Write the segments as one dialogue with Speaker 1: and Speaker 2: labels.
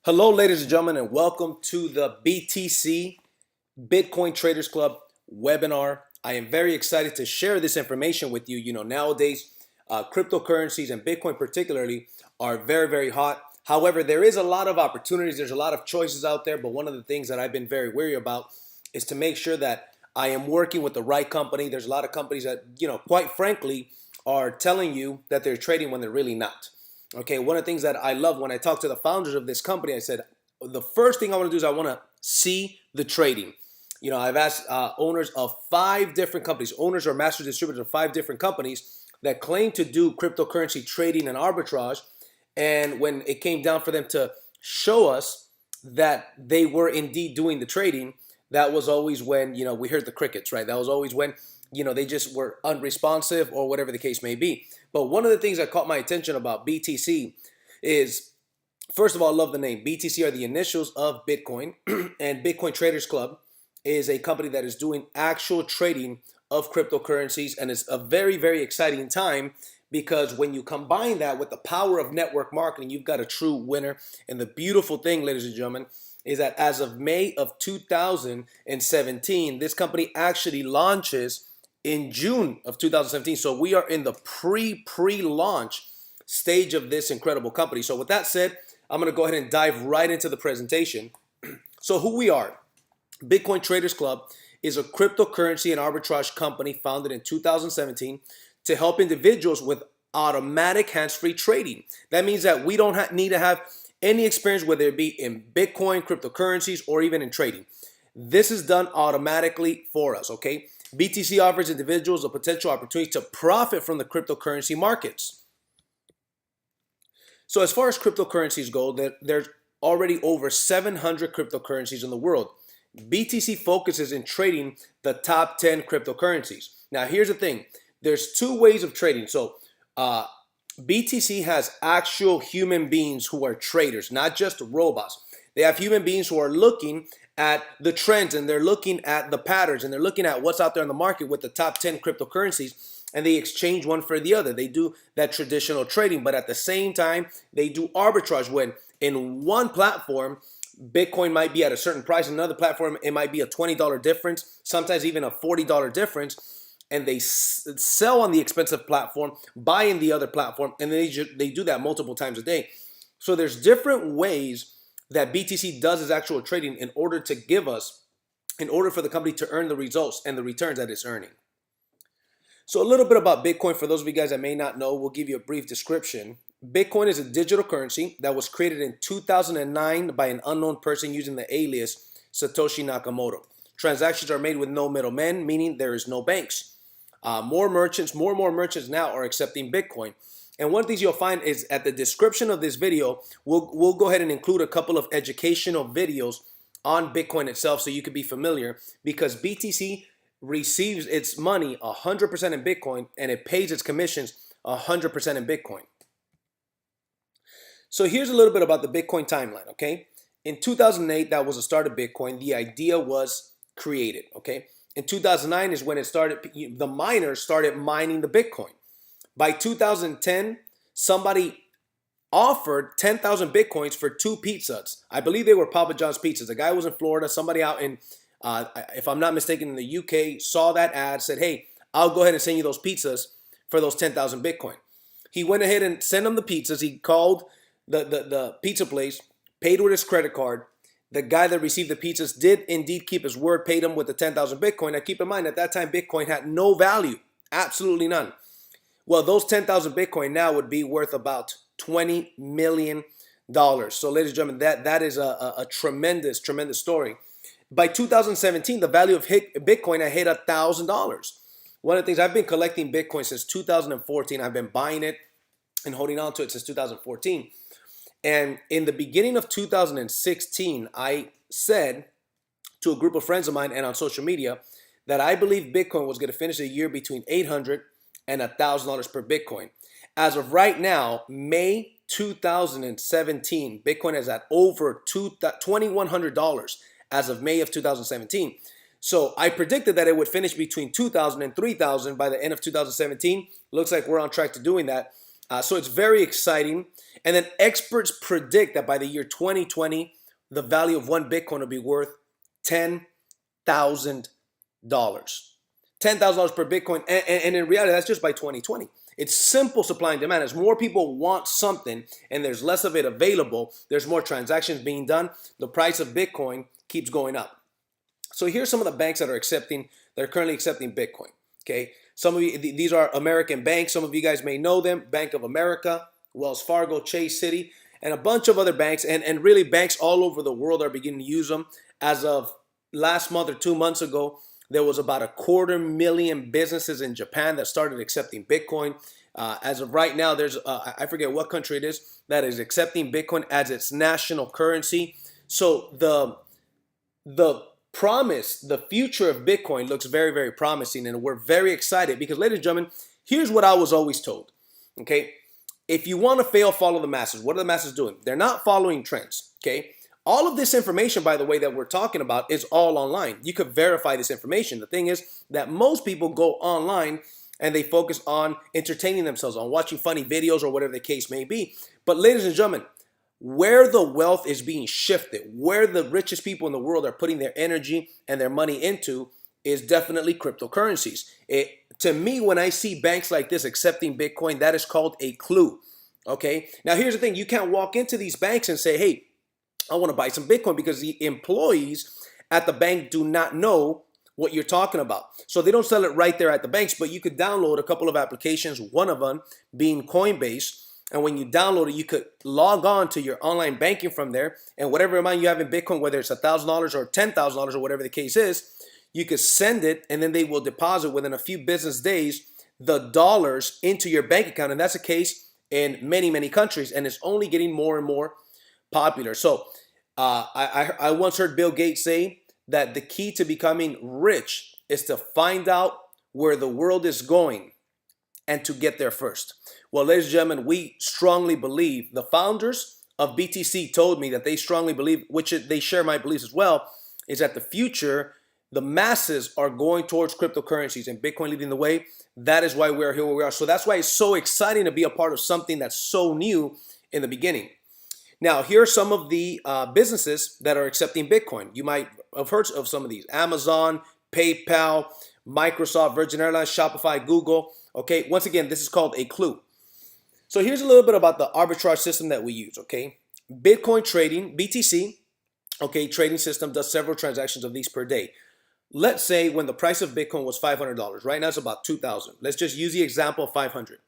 Speaker 1: Hello, ladies and gentlemen, and welcome to the BTC Bitcoin Traders Club webinar. I am very excited to share this information with you. Nowadays, cryptocurrencies and Bitcoin particularly are very, very hot. However, there is a lot of opportunities. There's a lot of choices out there. But one of the things that I've been very wary about is to make sure that I am working with the right company. There's a lot of companies that, quite frankly, are telling you that they're trading when they're really not. Okay, one of the things that I love when I talk to the founders of this company, I said, the first thing I want to do is I want to see the trading. I've asked owners of 5 different companies, owners or master distributors of 5 different companies that claim to do cryptocurrency trading and arbitrage. And when it came down for them to show us that they were indeed doing the trading, that was always when, we heard the crickets, right? That was always when, they just were unresponsive or whatever the case may be. But one of the things that caught my attention about BTC is, first of all, I love the name. BTC are the initials of Bitcoin, and Bitcoin Traders Club is a company that is doing actual trading of cryptocurrencies, and it's a very, very exciting time because when you combine that with the power of network marketing, you've got a true winner. And the beautiful thing, ladies and gentlemen, is that as of May of 2017, this company actually launches in June of 2017. So we are in the pre-launch stage of this incredible company. So with that said, I'm going to go ahead and dive right into the presentation. So who we are, Bitcoin Traders Club is a cryptocurrency and arbitrage company founded in 2017 to help individuals with automatic hands-free trading. That means that we don't need to have any experience, whether it be in Bitcoin, cryptocurrencies, or even in trading. This is done automatically for us, okay? BTC offers individuals a potential opportunity to profit from the cryptocurrency markets. So as far as cryptocurrencies go, there's already over 700 cryptocurrencies in the world. BTC focuses in trading the top 10 cryptocurrencies. Now, here's the thing. There's 2 ways of trading. So BTC has actual human beings who are traders, not just robots. They have human beings who are looking at the trends, and they're looking at the patterns, and they're looking at what's out there in the market with the top 10 cryptocurrencies, and they exchange one for the other. They do that traditional trading, but at the same time, they do arbitrage when in one platform, Bitcoin might be at a certain price, in another platform, it might be a $20 difference, sometimes even a $40 difference, and they sell on the expensive platform, buy in the other platform, and they do that multiple times a day. So there's different ways that BTC does its actual trading in order for the company to earn the results and the returns that it's earning. So a little bit about Bitcoin for those of you guys that may not know, we'll give you a brief description. Bitcoin is a digital currency that was created in 2009 by an unknown person using the alias Satoshi Nakamoto. Transactions are made with no middlemen, meaning there is no banks. More and more merchants now are accepting Bitcoin. And one of the things you'll find is at the description of this video, we'll go ahead and include a couple of educational videos on Bitcoin itself so you can be familiar, because BTC receives its money 100% in Bitcoin and it pays its commissions 100% in Bitcoin. So here's a little bit about the Bitcoin timeline, okay? In 2008, that was the start of Bitcoin. The idea was created, okay? In 2009 is when it started, the miners started mining the Bitcoin. By 2010, somebody offered 10,000 Bitcoins for 2 Pizza Huts. I believe they were Papa John's pizzas. The guy was in Florida. Somebody out in, if I'm not mistaken, in the UK, saw that ad, said, hey, I'll go ahead and send you those pizzas for those 10,000 Bitcoin. He went ahead and sent them the pizzas. He called the pizza place, paid with his credit card. The guy that received the pizzas did indeed keep his word, paid him with the 10,000 Bitcoin. Now keep in mind, at that time, Bitcoin had no value, absolutely none. Well, those 10,000 Bitcoin now would be worth about $20 million. So ladies and gentlemen, that is a tremendous, tremendous story. By 2017, the value of Bitcoin had hit $1,000. One of the things, I've been collecting Bitcoin since 2014. I've been buying it and holding on to it since 2014. And in the beginning of 2016, I said to a group of friends of mine and on social media that I believe Bitcoin was going to finish the year between $800 and $1,000 per Bitcoin. As of right now, May 2017, Bitcoin is at over $2,100 as of May of 2017. So I predicted that it would finish between $2,000 and $3,000 by the end of 2017. Looks like we're on track to doing that. So it's very exciting. And then experts predict that by the year 2020, the value of one Bitcoin will be worth $10,000. $10,000 per Bitcoin. And in reality, that's just by 2020. It's simple supply and demand. As more people want something and there's less of it available, there's more transactions being done, the price of Bitcoin keeps going up. So here's some of the banks that are currently accepting Bitcoin. Okay, some of you, these are American banks. Some of you guys may know them: Bank of America, Wells Fargo, Chase City, and a bunch of other banks. And really, banks all over the world are beginning to use them. As of last month or 2 months ago, there was about 250,000 businesses in Japan that started accepting Bitcoin. As of right now, there's I forget what country it is that is accepting Bitcoin as its national currency. So the promise, the future of Bitcoin looks very, very promising, and we're very excited because, ladies and gentlemen, here's what I was always told. Okay, if you want to fail, follow the masses. What are the masses doing? They're not following trends. Okay, all of this information, by the way, that we're talking about is all online. You could verify this information. The thing is that most people go online and they focus on entertaining themselves, on watching funny videos or whatever the case may be. But ladies and gentlemen, where the wealth is being shifted, where the richest people in the world are putting their energy and their money into, is definitely cryptocurrencies. To me, when I see banks like this accepting Bitcoin, that is called a clue. Okay, now here's the thing. You can't walk into these banks and say, hey, I want to buy some Bitcoin, because the employees at the bank do not know what you're talking about. So they don't sell it right there at the banks, but you could download a couple of applications, one of them being Coinbase. And when you download it, you could log on to your online banking from there, and whatever amount you have in Bitcoin, whether it's $1,000 or $10,000 or whatever the case is, you could send it, and then they will deposit within a few business days the dollars into your bank account. And that's the case in many, many countries, and it's only getting more and more popular. So I once heard Bill Gates say that the key to becoming rich is to find out where the world is going and to get there first. Well, ladies and gentlemen, we strongly believe, the founders of BTC told me that they strongly believe, which they share my beliefs as well, is that the future, the masses are going towards cryptocurrencies and Bitcoin leading the way. That is why we're here where we are. So that's why it's so exciting to be a part of something that's so new in the beginning. Now, here are some of the businesses that are accepting Bitcoin. You might have heard of some of these: Amazon, PayPal, Microsoft, Virgin Airlines, Shopify, Google. Okay, once again, this is called a clue. So here's a little bit about the arbitrage system that we use. Okay, Bitcoin trading, BTC, okay, trading system does several transactions of these per day. Let's say when the price of Bitcoin was $500. Right now it's about $2,000. Let's just use the example of 500.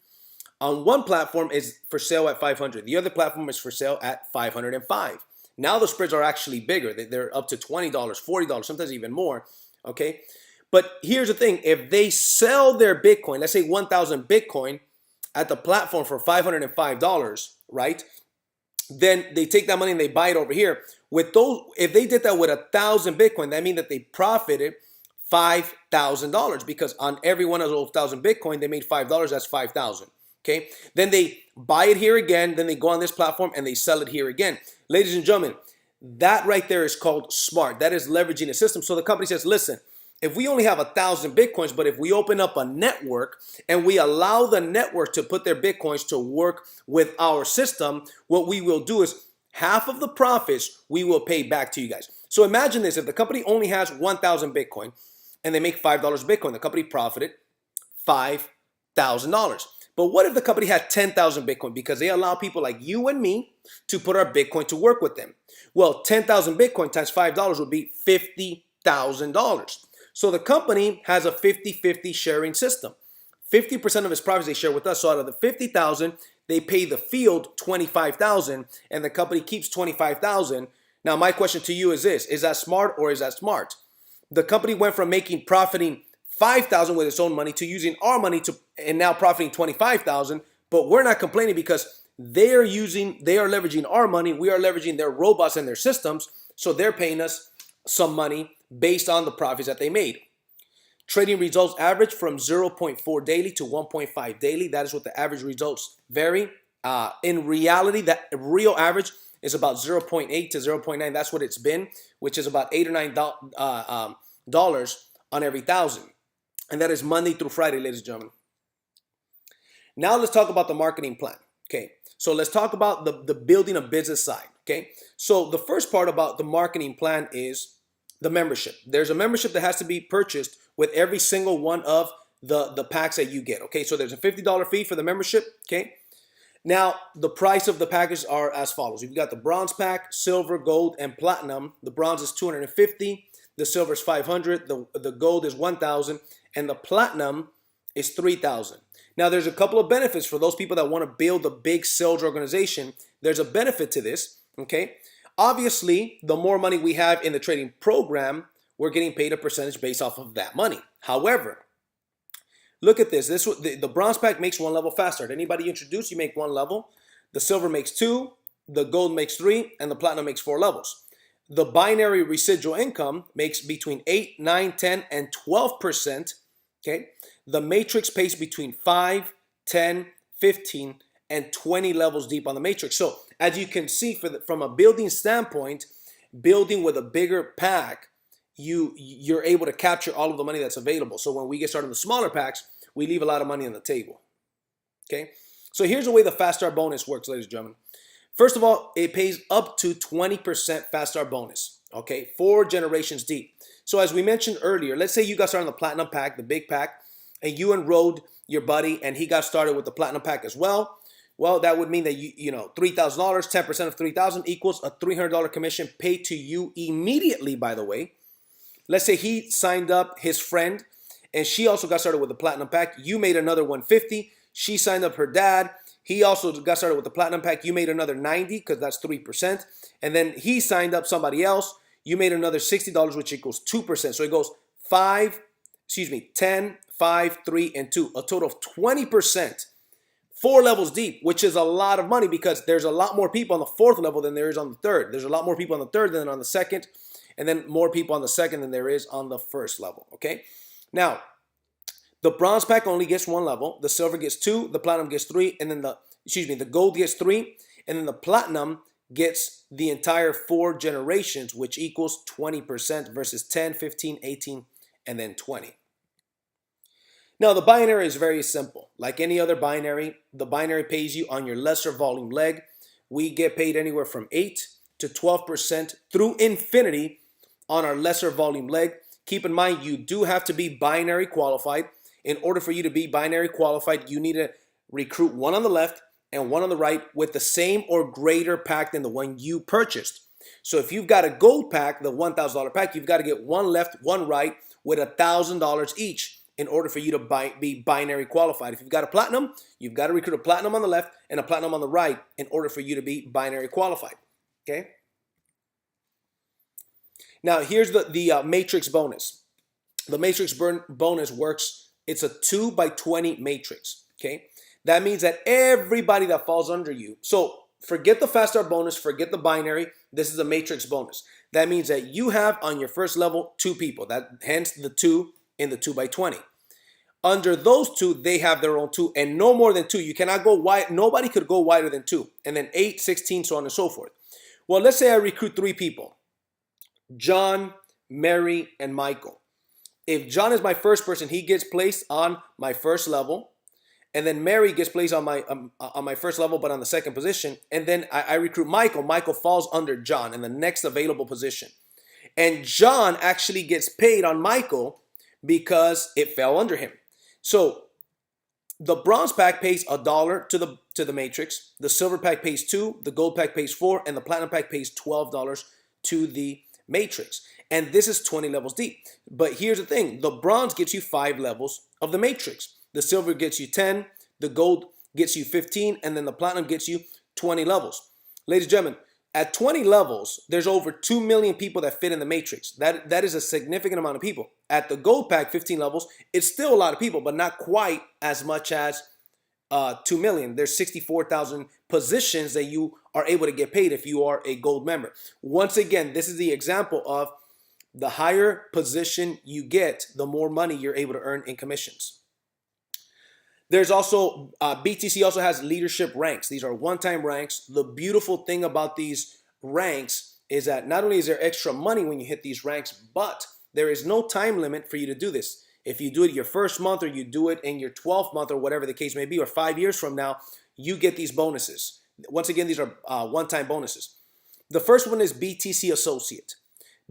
Speaker 1: On one platform is for sale at 500. The other platform is for sale at 505. Now the spreads are actually bigger. They're up to $20, $40, sometimes even more. Okay. But here's the thing. If they sell their Bitcoin, let's say 1,000 Bitcoin at the platform for $505, right? Then they take that money and they buy it over here. With those, if they did that with 1,000 Bitcoin, that means that they profited $5,000, because on every one of those 1,000 Bitcoin, they made $5. That's 5,000. Okay, then they buy it here again, then they go on this platform and they sell it here again. Ladies and gentlemen, that right there is called smart. That is leveraging the system. So the company says, listen, if we only have 1,000 Bitcoins, but if we open up a network and we allow the network to put their Bitcoins to work with our system, what we will do is half of the profits we will pay back to you guys. So imagine this: if the company only has 1,000 Bitcoin and they make $5 Bitcoin, the company profited $5,000. But what if the company had 10,000 Bitcoin, because they allow people like you and me to put our Bitcoin to work with them? Well, 10,000 Bitcoin times $5 would be $50,000. So the company has a 50-50 sharing system. 50% of its profits they share with us. So out of the 50,000, they pay the field 25,000, and the company keeps 25,000. Now, my question to you is this: is that smart or is that smart? The company went from profiting 5,000 with its own money to using our money and now profiting 25,000, but we're not complaining because they are leveraging our money. We are leveraging their robots and their systems. So they're paying us some money based on the profits that they made. Trading results average from 0.4 daily to 1.5 daily. That is what the average results vary. In reality, that real average is about 0.8 to 0.9. That's what it's been, which is about $8 or $9 on every 1,000. And that is Monday through Friday, ladies and gentlemen. Now let's talk about the marketing plan. Okay, so let's talk about the building a business side. Okay, so the first part about the marketing plan is the membership. There's a membership that has to be purchased with every single one of the packs that you get. Okay, so there's a $50 fee for the membership. Okay, now the price of the package are as follows. You've got the bronze pack, silver, gold, and platinum. The bronze is $250, the silver is $500, the gold is $1,000, and the platinum is $3,000. Now there's a couple of benefits for those people that want to build a big sales organization. There's a benefit to this. Okay, obviously the more money we have in the trading program, we're getting paid a percentage based off of that money. However, look at this. The bronze pack makes one level faster. At anybody you introduce, you make one level. The silver makes 2, the gold makes 3, and the platinum makes 4 levels. The binary residual income makes between 8, 9, 10, and 12%. Okay, the matrix pays between 5, 10, 15, and 20 levels deep on the matrix. So as you can see, from a building standpoint, building with a bigger pack, you're able to capture all of the money that's available. So when we get started in the smaller packs, we leave a lot of money on the table. Okay, so here's the way the Fast Start bonus works, ladies and gentlemen. First of all, it pays up to 20% Fast Start bonus. Okay, 4 generations deep. So as we mentioned earlier, let's say you got started on the platinum pack, the big pack, and you enrolled your buddy and he got started with the platinum pack as well. Well, that would mean that you know $3,000, 10% of $3,000 equals a $300 commission paid to you immediately, by the way. Let's say he signed up his friend and she also got started with the platinum pack. You made another $150. She signed up her dad. He also got started with the platinum pack. You made another $90 because that's 3%. And then he signed up somebody else. You made another $60, which equals 2%. So it goes 10, 5, 3, and 2. A total of 20%. 4 levels deep, which is a lot of money because there's a lot more people on the 4th level than there is on the 3rd. There's a lot more people on the 3rd than on the 2nd. And then more people on the 2nd than there is on the 1st level. Okay. Now, the bronze pack only gets 1 level. The silver gets 2. The platinum gets 3. And then the gold gets 3. And then the platinum gets the entire 4 generations, which equals 20% versus 10, 15, 18, and then 20. Now, the binary is very simple. Like any other binary, the binary pays you on your lesser volume leg. We get paid anywhere from 8 to 12% through infinity on our lesser volume leg. Keep in mind, you do have to be binary qualified. In order for you to be binary qualified, you need to recruit 1 on the left and 1 on the right with the same or greater pack than the one you purchased. So if you've got a gold pack, the $1,000 pack, you've got to get 1 left, 1 right with $1,000 each in order for you to be binary qualified. If you've got a platinum, you've got to recruit a platinum on the left and a platinum on the right in order for you to be binary qualified. Okay. Now here's the matrix bonus. The matrix bonus works. It's a 2 by 20 matrix. Okay. That means that everybody that falls under you. So forget the Fast Start bonus, forget the binary. This is a matrix bonus. That means that you have on your first level 2 people. Hence the 2 in the 2 by 20. Under those 2, they have their own 2 and no more than 2. You cannot go wide. Nobody could go wider than 2. And then 8, 16, so on and so forth. Well, let's say I recruit 3 people. John, Mary, and Michael. If John is my first person, he gets placed on my first level. And then Mary gets placed on my first level, but on the 2nd position. And then I recruit Michael. Michael falls under John in the next available position. And John actually gets paid on Michael because it fell under him. So the bronze pack pays $1 to the matrix. The silver pack pays 2. The gold pack pays 4. And the platinum pack pays $12 to the matrix. And this is 20 levels deep. But here's the thing. The bronze gets you 5 levels of the matrix. The silver gets you 10, the gold gets you 15, and then the platinum gets you 20 levels. Ladies and gentlemen, at 20 levels, there's over 2 million people that fit in the matrix. That is a significant amount of people. At the gold pack, 15 levels, it's still a lot of people, but not quite as much as 2 million. There's 64,000 positions that you are able to get paid if you are a gold member. Once again, this is the example of the higher position you get, the more money you're able to earn in commissions. There's also, BTC also has leadership ranks. These are one-time ranks. The beautiful thing about these ranks is that not only is there extra money when you hit these ranks, but there is no time limit for you to do this. If you do it your first month or you do it in your 12th month or whatever the case may be, or 5 years from now, you get these bonuses. Once again, these are one-time bonuses. The first one is BTC Associate.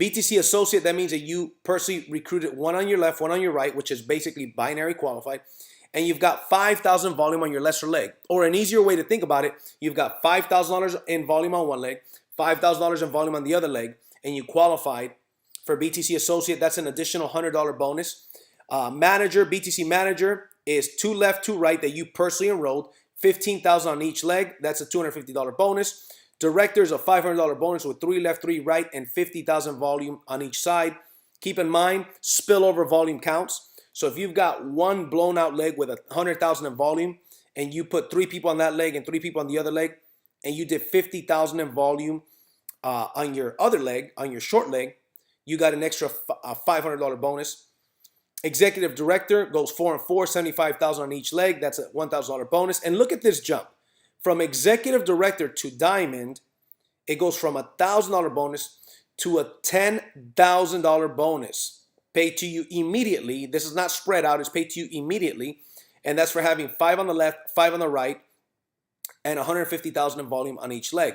Speaker 1: BTC Associate, that means that you personally recruited one on your left, one on your right, which is basically binary qualified, and you've got 5,000 volume on your lesser leg. Or an easier way to think about it, you've got $5,000 in volume on one leg, $5,000 in volume on the other leg, and you qualified for BTC Associate. That's an additional $100 bonus. Manager, BTC Manager is 2 left, 2 right that you personally enrolled, $15,000 on each leg. That's a $250 bonus. Director is a $500 bonus with 3 left, 3 right, and 50,000 volume on each side. Keep in mind, spillover volume counts. So if you've got one blown out leg with 100,000 in volume, and you put 3 people on that leg and 3 people on the other leg, and you did 50,000 in volume on your other leg, on your short leg, you got an extra $500 bonus. Executive Director goes 4 and 4, 75,000 on each leg. That's a $1,000 bonus. And look at this jump. From Executive Director to Diamond, it goes from a $1,000 bonus to a $10,000 bonus paid to you immediately. This is not spread out. It's paid to you immediately. And that's for having 5 on the left, 5 on the right, and 150,000 in volume on each leg.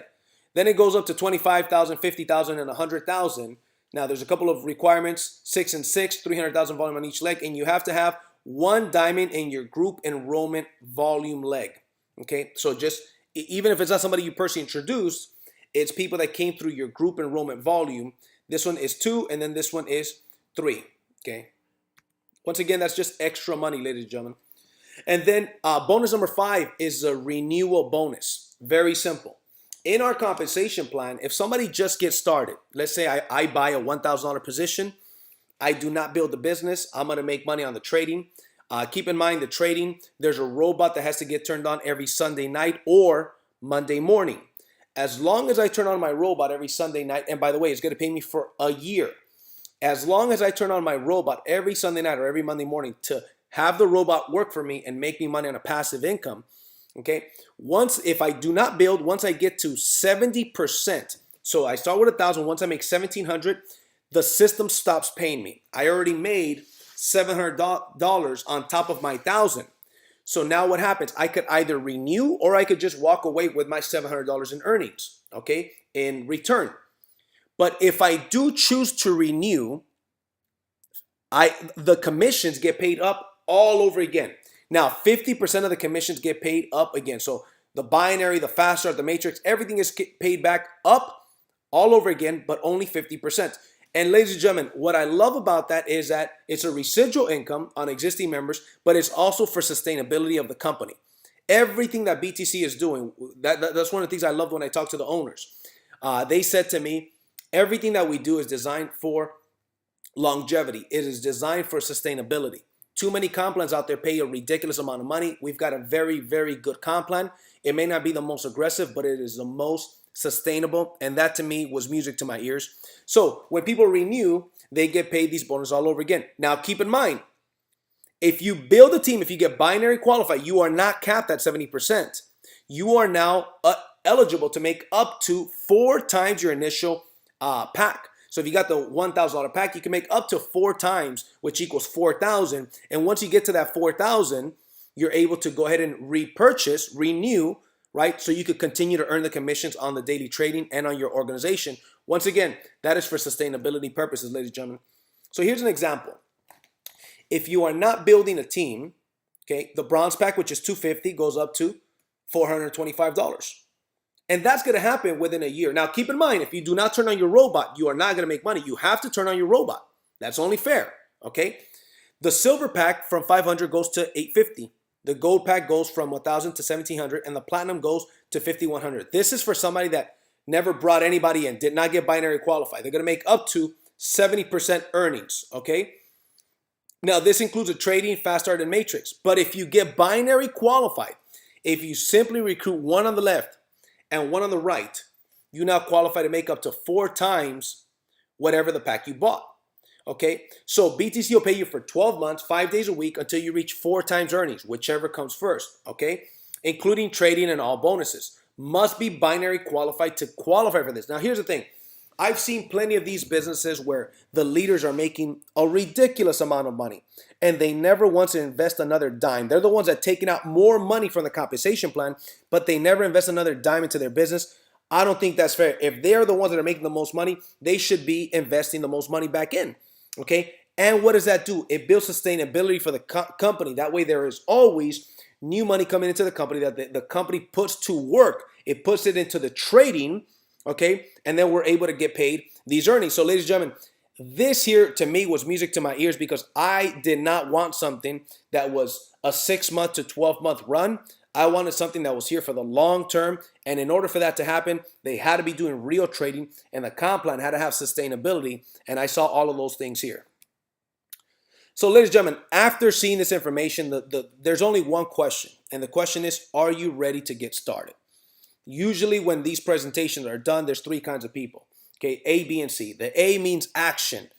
Speaker 1: Then it goes up to 25,000, 50,000, and 100,000. Now, there's a couple of requirements, 6 and 6, 300,000 volume on each leg, and you have to have 1 diamond in your group enrollment volume leg. Okay, so just, even if it's not somebody you personally introduced, it's people that came through your group enrollment volume. This one is 2, and then this one is 3. Okay, once again, that's just extra money, ladies and gentlemen. And then bonus number 5 is a renewal bonus. Very simple. In our compensation plan, if somebody just gets started, let's say I buy a $1,000 position, I do not build the business, I'm going to make money on the trading. Keep in mind the trading, there's a robot that has to get turned on every Sunday night or Monday morning. As long as I turn on my robot every Sunday night, and by the way, it's going to pay me for a year. As long as I turn on my robot every Sunday night or every Monday morning to have the robot work for me and make me money on a passive income, okay, if I do not build, once I get to 70%, so I start with 1,000, once I make 1,700, the system stops paying me. I already made $700 on top of my 1,000. So now what happens? I could either renew or I could just walk away with my $700 in earnings, okay, in return. But if I do choose to renew, the commissions get paid up all over again. Now, 50% of the commissions get paid up again. So the binary, the fast start, the matrix, everything is paid back up all over again, but only 50%. And ladies and gentlemen, what I love about that is that it's a residual income on existing members, but it's also for sustainability of the company. Everything that BTC is doing, that's one of the things I loved when I talked to the owners. They said to me, everything that we do is designed for longevity. It is designed for sustainability. Too many comp plans out there pay a ridiculous amount of money. We've got a very, very good comp plan. It may not be the most aggressive, but it is the most sustainable. And that to me was music to my ears. So when people renew, they get paid these bonuses all over again. Now, keep in mind, if you build a team, if you get binary qualified, you are not capped at 70%. You are now eligible to make up to 4 times your initial pack. So if you got the $1,000 pack, you can make up to 4 times, which equals 4,000. And once you get to that 4,000, you're able to go ahead and repurchase, renew, right? So you could continue to earn the commissions on the daily trading and on your organization. Once again, that is for sustainability purposes, ladies and gentlemen. So here's an example. If you are not building a team, okay, the bronze pack, which is $250, goes up to $425. And that's going to happen within a year. Now, keep in mind, if you do not turn on your robot, you are not going to make money. You have to turn on your robot. That's only fair, okay? The silver pack from 500 goes to 850. The gold pack goes from 1,000 to 1,700, and the platinum goes to 5,100. This is for somebody that never brought anybody in, did not get binary qualified. They're going to make up to 70% earnings, okay? Now, this includes a trading, fast start, and matrix. But if you get binary qualified, if you simply recruit one on the left and one on the right, you now qualify to make up to 4 times whatever the pack you bought. Okay, so BTC will pay you for 12 months, 5 days a week until you reach 4 times earnings, whichever comes first. Okay, including trading and all bonuses. Must be binary qualified to qualify for this. Now, here's the thing. I've seen plenty of these businesses where the leaders are making a ridiculous amount of money and they never once invest another dime. They're the ones that taking out more money from the compensation plan, but they never invest another dime into their business. I don't think that's fair. If they're the ones that are making the most money, they should be investing the most money back in. Okay. And what does that do? It builds sustainability for the company. That way, there is always new money coming into the company that the company puts to work. It puts it into the trading, okay? And then we're able to get paid these earnings. So, ladies and gentlemen, this here to me was music to my ears because I did not want something that was a 6-month to 12-month run. I wanted something that was here for the long term. And in order for that to happen, they had to be doing real trading and the comp plan had to have sustainability. And I saw all of those things here. So, ladies and gentlemen, after seeing this information, there's only one question. And the question is, are you ready to get started? Usually when these presentations are done, there's 3 kinds of people. Okay, A, B, and C. The A means action,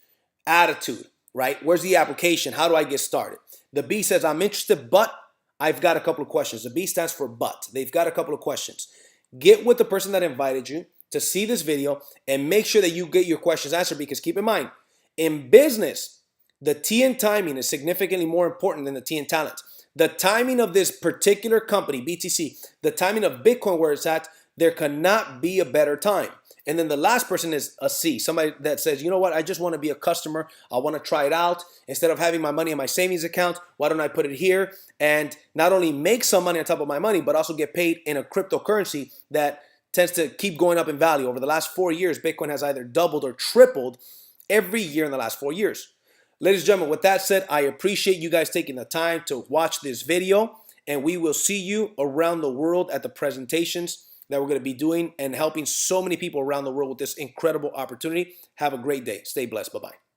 Speaker 1: attitude, right? Where's the application? How do I get started? The B says, I'm interested, but I've got a couple of questions. The B stands for but. They've got a couple of questions. Get with the person that invited you to see this video and make sure that you get your questions answered because keep in mind, in business, the T in timing is significantly more important than the T in talent. The timing of this particular company, BTC, the timing of Bitcoin where it's at, there cannot be a better time. And then the last person is a C, somebody that says, you know what, I just want to be a customer. I want to try it out. Instead of having my money in my savings account, why don't I put it here and not only make some money on top of my money, but also get paid in a cryptocurrency that tends to keep going up in value. Over the last 4 years, Bitcoin has either doubled or tripled every year in the last 4 years. Ladies and gentlemen, with that said, I appreciate you guys taking the time to watch this video, and we will see you around the world at the presentations that we're going to be doing and helping so many people around the world with this incredible opportunity. Have a great day. Stay blessed. Bye-bye.